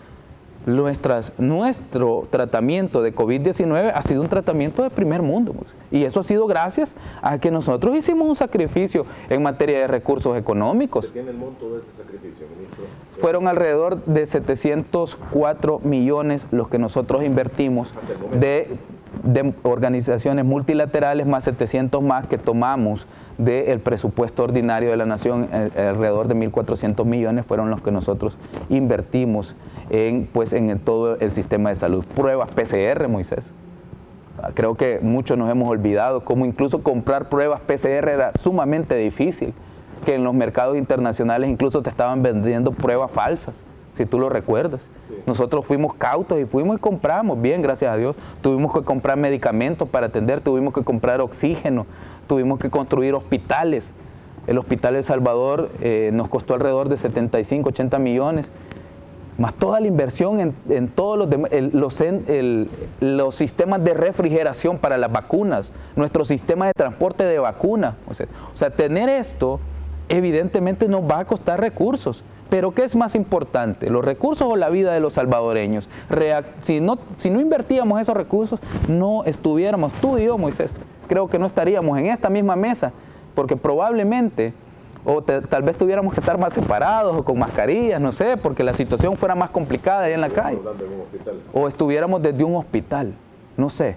Nuestro tratamiento de COVID-19 ha sido un tratamiento de primer mundo, y eso ha sido gracias a que nosotros hicimos un sacrificio en materia de recursos económicos. ¿Se tiene el monto de ese sacrificio, ministro? Fueron alrededor de 704 millones los que nosotros invertimos de organizaciones multilaterales, más 700 más que tomamos del presupuesto ordinario de la nación. Alrededor de 1.400 millones fueron los que nosotros invertimos en todo el sistema de salud. Pruebas PCR, Moisés. Creo que muchos nos hemos olvidado cómo incluso comprar pruebas PCR era sumamente difícil, que en los mercados internacionales incluso te estaban vendiendo pruebas falsas, si tú lo recuerdas. Sí. Nosotros fuimos cautos y fuimos y compramos, bien, gracias a Dios. Tuvimos que comprar medicamentos para atender, tuvimos que comprar oxígeno, tuvimos que construir hospitales. El Hospital El Salvador nos costó alrededor de 75, 80 millones, más toda la inversión en todos los sistemas de refrigeración para las vacunas, nuestro sistema de transporte de vacunas. O sea, tener esto evidentemente nos va a costar recursos. Pero ¿qué es más importante? ¿Los recursos o la vida de los salvadoreños? Si no invertíamos esos recursos, no estuviéramos, tú y yo, Moisés, creo que no estaríamos en esta misma mesa, porque probablemente, tal vez tuviéramos que estar más separados o con mascarillas, no sé, porque la situación fuera más complicada ahí en la calle. O estuviéramos desde un hospital, no sé.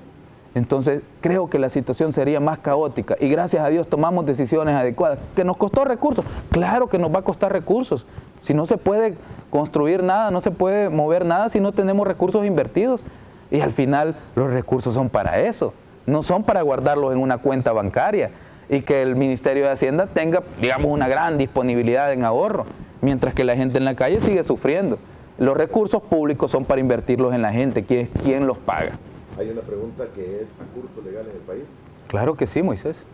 Entonces, creo que la situación sería más caótica y gracias a Dios tomamos decisiones adecuadas. ¿Que nos costó recursos? Claro que nos va a costar recursos. Si no se puede construir nada, no se puede mover nada si no tenemos recursos invertidos. Y al final, los recursos son para eso, no son para guardarlos en una cuenta bancaria y que el Ministerio de Hacienda tenga, digamos, una gran disponibilidad en ahorro, mientras que la gente en la calle sigue sufriendo. Los recursos públicos son para invertirlos en la gente, ¿quién los paga? Hay una pregunta que es: ¿a curso legal en el país? Claro que sí, Moisés.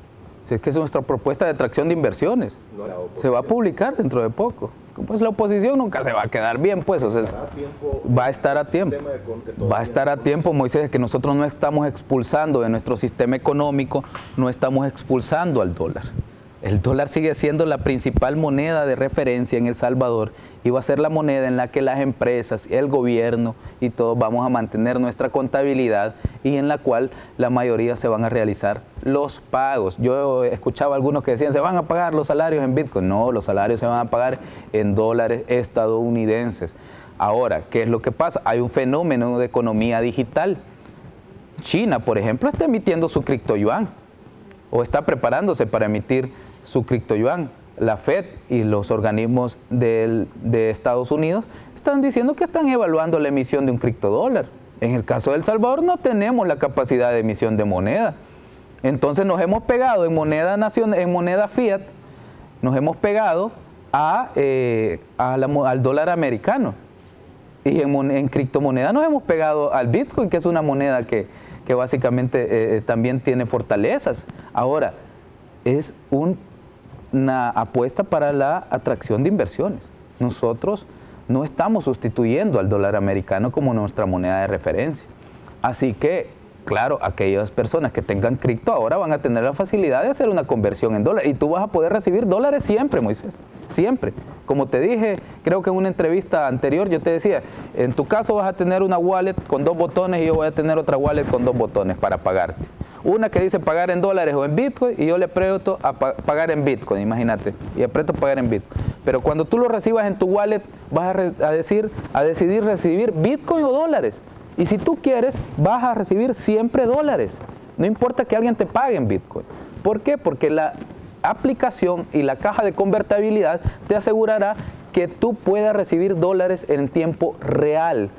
Si es que es nuestra propuesta de atracción de inversiones. Se va a publicar dentro de poco. Pues la oposición nunca se va a quedar bien, pues. O sea, va a estar a tiempo. Va a estar a tiempo, Moisés, que nosotros no estamos expulsando de nuestro sistema económico, no estamos expulsando al dólar. El dólar sigue siendo la principal moneda de referencia en El Salvador y va a ser la moneda en la que las empresas, el gobierno y todos vamos a mantener nuestra contabilidad y en la cual la mayoría se van a realizar los pagos. Yo escuchaba a algunos que decían, ¿se van a pagar los salarios en Bitcoin? No, los salarios se van a pagar en dólares estadounidenses. Ahora, ¿qué es lo que pasa? Hay un fenómeno de economía digital. China, por ejemplo, está emitiendo su criptoyuan o está preparándose para emitir su criptoyuan. La Fed y los organismos de Estados Unidos están diciendo que están evaluando la emisión de un criptodólar. En el caso de El Salvador no tenemos la capacidad de emisión de moneda. Entonces nos hemos pegado en moneda nacional, en moneda fiat, nos hemos pegado al dólar americano. Y en criptomoneda nos hemos pegado al Bitcoin, que es una moneda que básicamente también tiene fortalezas. Ahora, es una apuesta para la atracción de inversiones. Nosotros no estamos sustituyendo al dólar americano como nuestra moneda de referencia. Así que, claro, aquellas personas que tengan cripto ahora van a tener la facilidad de hacer una conversión en dólares. Y tú vas a poder recibir dólares siempre, Moisés, siempre. Como te dije, creo que en una entrevista anterior yo te decía, en tu caso vas a tener una wallet con 2 botones y yo voy a tener otra wallet con 2 botones para pagarte. Una que dice pagar en dólares o en Bitcoin y yo le aprieto a pagar en Bitcoin, imagínate, y aprieto pagar en Bitcoin. Pero cuando tú lo recibas en tu wallet vas a decidir recibir Bitcoin o dólares. Y si tú quieres, vas a recibir siempre dólares. No importa que alguien te pague en Bitcoin. ¿Por qué? Porque la aplicación y la caja de convertibilidad te asegurará que tú puedas recibir dólares en tiempo real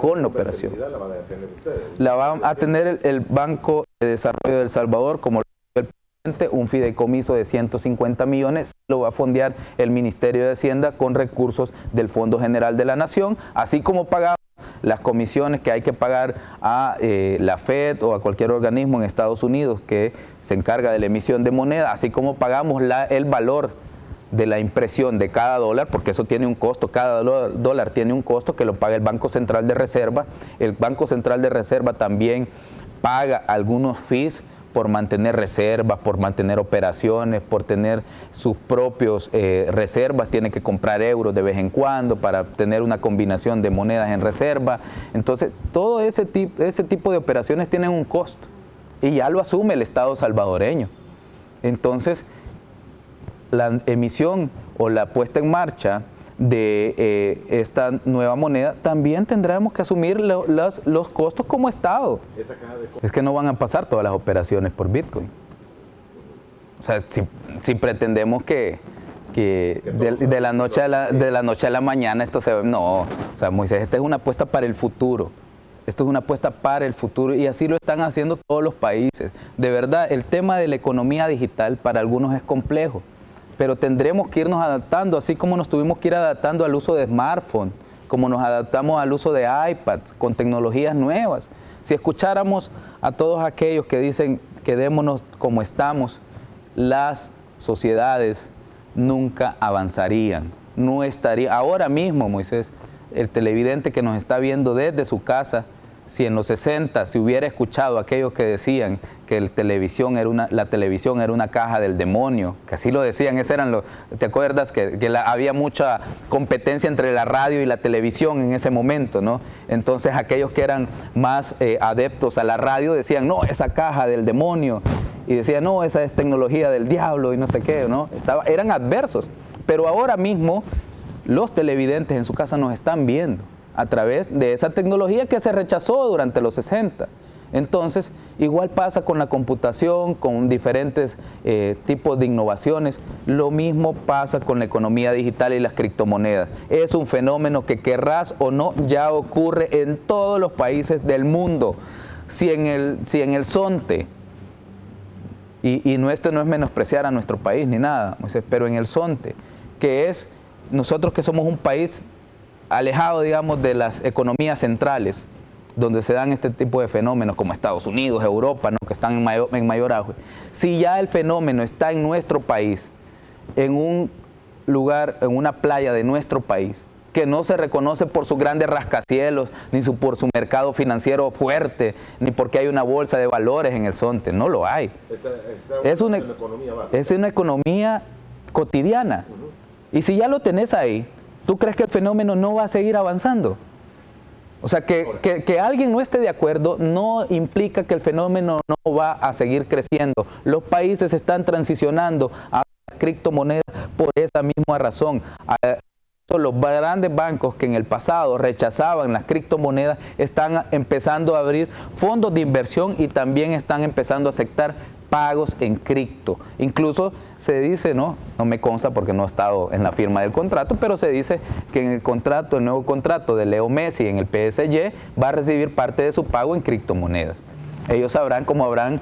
con la operación. ¿La van a tener ustedes? La va a tener el Banco de Desarrollo de El Salvador, como el presidente, un fideicomiso de 150 millones, lo va a fondear el Ministerio de Hacienda con recursos del Fondo General de la Nación, así como pagamos las comisiones que hay que pagar a la Fed o a cualquier organismo en Estados Unidos que se encarga de la emisión de moneda, así como pagamos el valor de la impresión de cada dólar, porque eso tiene un costo, cada dólar tiene un costo que lo paga el Banco Central de Reserva. El Banco Central de Reserva también paga algunos fees por mantener reservas, por mantener operaciones, por tener sus propios reservas, tiene que comprar euros de vez en cuando para tener una combinación de monedas en reserva. Entonces, todo ese tipo de operaciones tienen un costo y ya lo asume el Estado salvadoreño. Entonces, la emisión o la puesta en marcha de esta nueva moneda, también tendremos que asumir los costos como Estado. Es que no van a pasar todas las operaciones por Bitcoin. O sea, si pretendemos que de la noche a la mañana esto se... No, o sea, Moisés, esta es una apuesta para el futuro. Esto es una apuesta para el futuro y así lo están haciendo todos los países. De verdad, el tema de la economía digital para algunos es complejo, pero tendremos que irnos adaptando, así como nos tuvimos que ir adaptando al uso de smartphones, como nos adaptamos al uso de iPads, con tecnologías nuevas. Si escucháramos a todos aquellos que dicen quedémonos como estamos, las sociedades nunca avanzarían, no estaría. Ahora mismo, Moisés, el televidente que nos está viendo desde su casa, si en los 60 se hubiera escuchado a aquellos que decían que la televisión era una caja del demonio, que así lo decían, ¿te acuerdas? Que había mucha competencia entre la radio y la televisión en ese momento, ¿no? Entonces aquellos que eran más adeptos a la radio decían, no, esa caja del demonio, y decían, no, esa es tecnología del diablo y no sé qué, ¿no? Eran adversos, pero ahora mismo los televidentes en su casa nos están viendo a través de esa tecnología que se rechazó durante los 60. Entonces, igual pasa con la computación, con diferentes tipos de innovaciones. Lo mismo pasa con la economía digital y las criptomonedas. Es un fenómeno que querrás o no, ya ocurre en todos los países del mundo. Si en el SONTE, y esto no es menospreciar a nuestro país ni nada, Moisés, pero en el SONTE, que es nosotros que somos un país alejado, digamos, de las economías centrales, donde se dan este tipo de fenómenos como Estados Unidos, Europa, ¿no? Que están en mayor auge. Si ya el fenómeno está en nuestro país, en un lugar, en una playa de nuestro país, que no se reconoce por sus grandes rascacielos, ni por su mercado financiero fuerte, ni porque hay una bolsa de valores en el Zonte. No lo hay. Es una economía básica. Es una economía cotidiana. Y si ya lo tenés ahí, ¿tú crees que el fenómeno no va a seguir avanzando? O sea, que alguien no esté de acuerdo no implica que el fenómeno no va a seguir creciendo. Los países están transicionando a criptomonedas por esa misma razón. Los grandes bancos que en el pasado rechazaban las criptomonedas están empezando a abrir fondos de inversión y también están empezando a aceptar pagos en cripto. Incluso se dice, no me consta porque no he estado en la firma del contrato, pero se dice que en el nuevo contrato de Leo Messi en el PSG va a recibir parte de su pago en criptomonedas. Ellos sabrán cómo habrán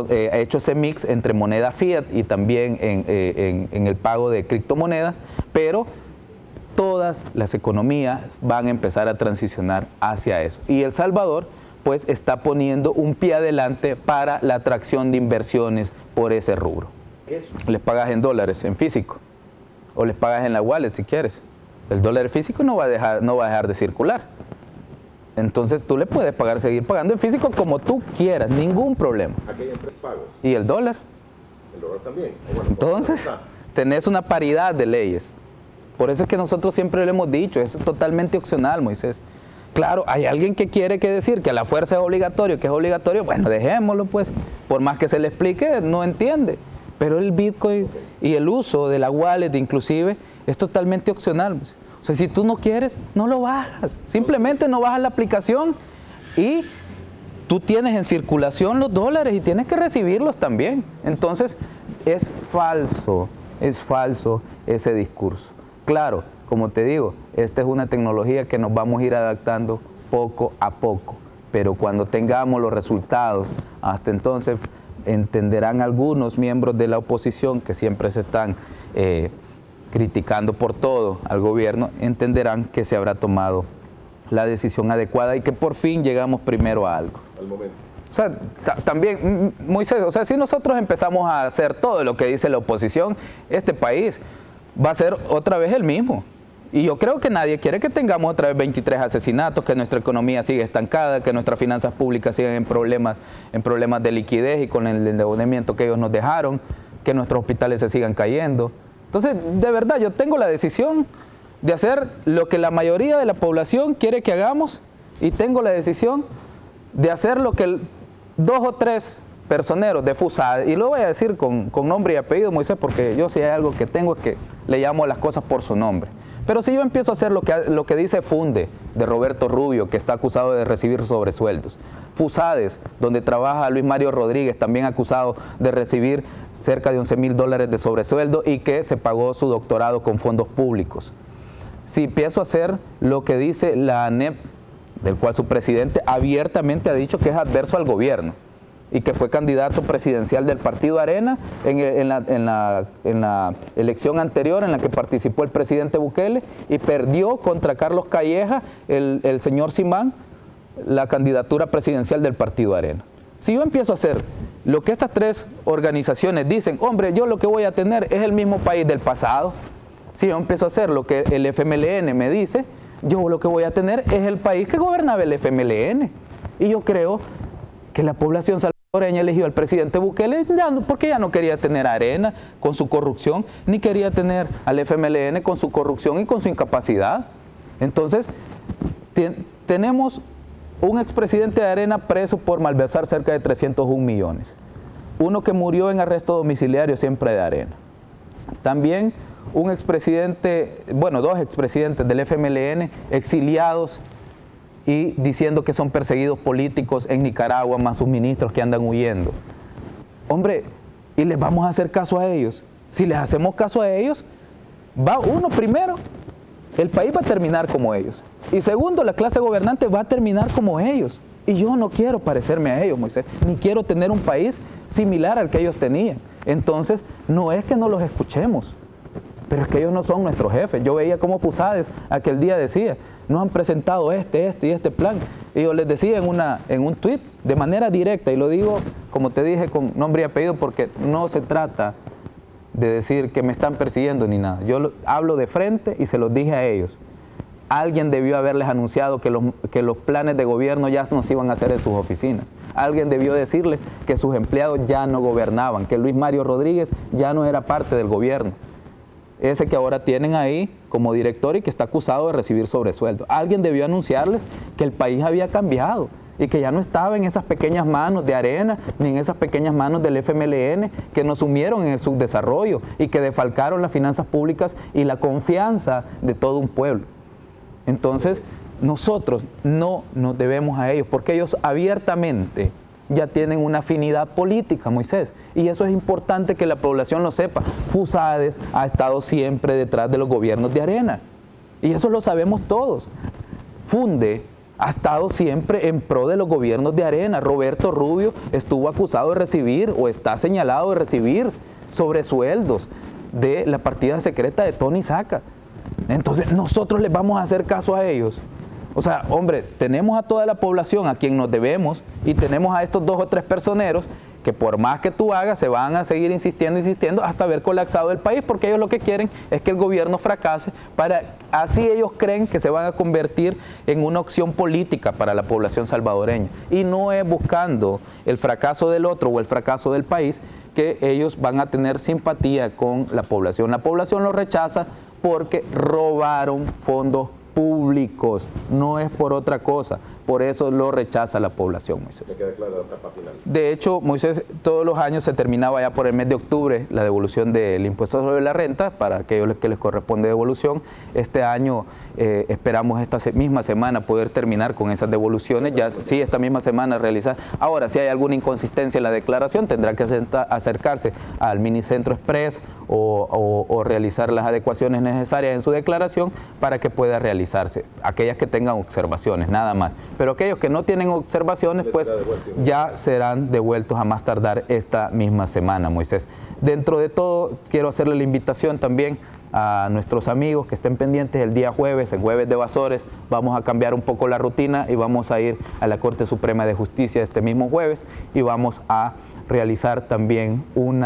hecho ese mix entre moneda fiat y también en el pago de criptomonedas, pero todas las economías van a empezar a transicionar hacia eso. Y El Salvador pues está poniendo un pie adelante para la atracción de inversiones por ese rubro. Les pagas en dólares, en físico, o les pagas en la wallet si quieres. El dólar físico no va a dejar de circular. Entonces tú le puedes seguir pagando en físico como tú quieras, ningún problema. Aquí hay tres pagos. ¿Y el dólar? El dólar también. Bueno, entonces tenés una paridad de leyes. Por eso es que nosotros siempre lo hemos dicho, es totalmente opcional, Moisés. Claro, hay alguien que quiere decir que a la fuerza es obligatorio, bueno, dejémoslo pues, por más que se le explique, no entiende. Pero el Bitcoin y el uso de la wallet inclusive es totalmente opcional. O sea, si tú no quieres, no lo bajas. Simplemente no bajas la aplicación y tú tienes en circulación los dólares y tienes que recibirlos también. Entonces, es falso ese discurso. Claro, como te digo, esta es una tecnología que nos vamos a ir adaptando poco a poco, pero cuando tengamos los resultados, hasta entonces entenderán algunos miembros de la oposición que siempre se están criticando por todo al gobierno, entenderán que se habrá tomado la decisión adecuada y que por fin llegamos primero a algo. Al momento. O sea, también, Moisés, o sea, si nosotros empezamos a hacer todo lo que dice la oposición, este país va a ser otra vez el mismo. Y yo creo que nadie quiere que tengamos otra vez 23 asesinatos, que nuestra economía siga estancada, que nuestras finanzas públicas sigan en problemas de liquidez y con el endeudamiento que ellos nos dejaron, que nuestros hospitales se sigan cayendo. Entonces, de verdad, yo tengo la decisión de hacer lo que la mayoría de la población quiere que hagamos y tengo la decisión de hacer lo que 2 o 3 personeros de FUSADE, y lo voy a decir con nombre y apellido, Moisés, porque yo si hay algo que tengo es que le llamo a las cosas por su nombre. Pero si yo empiezo a hacer lo que dice Funde, de Roberto Rubio, que está acusado de recibir sobresueldos, FUSADES, donde trabaja Luis Mario Rodríguez, también acusado de recibir cerca de $11,000 de sobresueldo y que se pagó su doctorado con fondos públicos. Si empiezo a hacer lo que dice la ANEP, del cual su presidente abiertamente ha dicho que es adverso al gobierno y que fue candidato presidencial del Partido Arena en la elección anterior en la que participó el presidente Bukele y perdió contra Carlos Calleja, el señor Simán, la candidatura presidencial del Partido Arena. Si yo empiezo a hacer lo que estas 3 organizaciones dicen, hombre, yo lo que voy a tener es el mismo país del pasado. Si yo empiezo a hacer lo que el FMLN me dice, yo lo que voy a tener es el país que gobernaba el FMLN. Y yo creo que la población salvadoreña eligió al presidente Bukele porque ya no quería tener a Arena con su corrupción, ni quería tener al FMLN con su corrupción y con su incapacidad. Entonces, tenemos un expresidente de Arena preso por malversar cerca de 301 millones. Uno que murió en arresto domiciliario siempre de Arena. También un expresidente, bueno, 2 expresidentes del FMLN exiliados y diciendo que son perseguidos políticos en Nicaragua, más sus ministros que andan huyendo. Hombre, ¿y les vamos a hacer caso a ellos? Si les hacemos caso a ellos, primero, el país va a terminar como ellos. Y segundo, la clase gobernante va a terminar como ellos. Y yo no quiero parecerme a ellos, Moisés, ni quiero tener un país similar al que ellos tenían. Entonces, no es que no los escuchemos, pero es que ellos no son nuestros jefes. Yo veía cómo FUSADES aquel día decía, nos han presentado este y este plan. Y yo les decía en un tuit de manera directa, y lo digo, como te dije, con nombre y apellido, porque no se trata de decir que me están persiguiendo ni nada. Yo hablo de frente y se los dije a ellos. Alguien debió haberles anunciado que los planes de gobierno ya no se iban a hacer en sus oficinas. Alguien debió decirles que sus empleados ya no gobernaban, que Luis Mario Rodríguez ya no era parte del gobierno. Ese que ahora tienen ahí como director y que está acusado de recibir sobresueldo. Alguien debió anunciarles que el país había cambiado y que ya no estaba en esas pequeñas manos de Arena, ni en esas pequeñas manos del FMLN que nos sumieron en el subdesarrollo y que defalcaron las finanzas públicas y la confianza de todo un pueblo. Entonces, nosotros no nos debemos a ellos, porque ellos abiertamente ya tienen una afinidad política, Moisés, y eso es importante que la población lo sepa. FUSADES ha estado siempre detrás de los gobiernos de Arena, y eso lo sabemos todos. FUNDE ha estado siempre en pro de los gobiernos de Arena. Roberto Rubio estuvo acusado de recibir, o está señalado de recibir, sobresueldos de la partida secreta de Tony Saca. Entonces, nosotros les vamos a hacer caso a ellos. O sea, hombre, tenemos a toda la población a quien nos debemos y tenemos a estos 2 o 3 personeros que por más que tú hagas se van a seguir insistiendo hasta ver colapsado el país, porque ellos lo que quieren es que el gobierno fracase, así ellos creen que se van a convertir en una opción política para la población salvadoreña. Y no es buscando el fracaso del otro o el fracaso del país que ellos van a tener simpatía con la población. La población lo rechaza porque robaron fondos públicos, no es por otra cosa, por eso lo rechaza la población, Moisés. Me queda clara la etapa final. De hecho, Moisés, todos los años se terminaba ya por el mes de octubre la devolución del impuesto sobre la renta para aquellos que les corresponde devolución. Este año esperamos esta misma semana poder terminar con esas devoluciones, ya sí, esta misma semana realizar. Ahora, si hay alguna inconsistencia en la declaración, tendrá que acercarse al Minicentro Express o realizar las adecuaciones necesarias en su declaración para que pueda realizarse. Aquellas que tengan observaciones, nada más. Pero aquellos que no tienen observaciones, pues ya serán devueltos a más tardar esta misma semana, Moisés. Dentro de todo, quiero hacerle la invitación también a nuestros amigos que estén pendientes el día jueves, el jueves de evasores. Vamos a cambiar un poco la rutina y vamos a ir a la Corte Suprema de Justicia este mismo jueves y vamos a realizar también un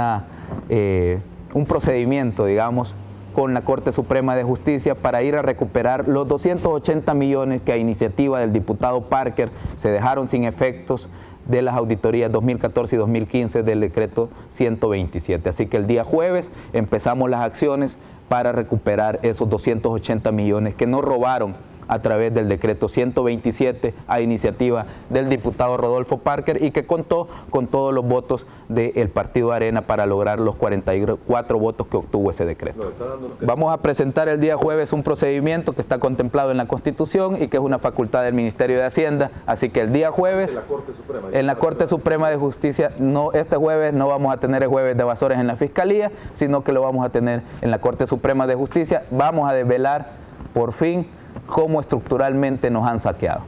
procedimiento, digamos, con la Corte Suprema de Justicia para ir a recuperar los 280 millones que a iniciativa del diputado Parker se dejaron sin efectos de las auditorías 2014 y 2015 del decreto 127. Así que el día jueves empezamos las acciones para recuperar esos 280 millones que nos robaron a través del decreto 127 a iniciativa del diputado Rodolfo Parker y que contó con todos los votos del Partido Arena para lograr los 44 votos que obtuvo ese decreto. Vamos a presentar el día jueves un procedimiento que está contemplado en la Constitución y que es una facultad del Ministerio de Hacienda, así que el día jueves en la Corte Suprema de Justicia, este jueves no vamos a tener el jueves de evasores en la Fiscalía, sino que lo vamos a tener en la Corte Suprema de Justicia. Vamos a desvelar por fin cómo estructuralmente nos han saqueado.